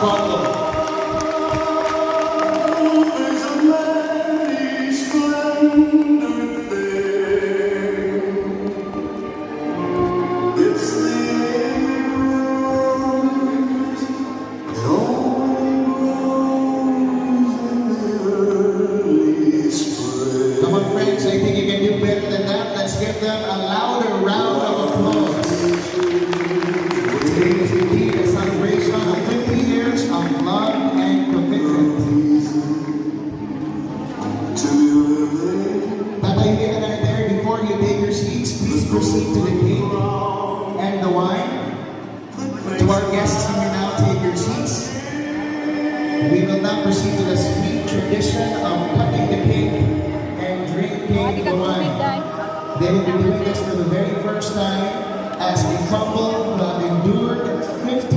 follow. Come on, friends, I think you can do better than that. Let's give them a louder round of applause. Today is indeed a celebration of 50 years of love and commitment. Tatay, here and there, before you take your seats, please proceed to the cake and the wine. To our guests, you may now take your seats. We will now proceed to the sweet tradition of cutting the cake and drinking the wine. They will be doing this for the very first time as a couple who have endured 50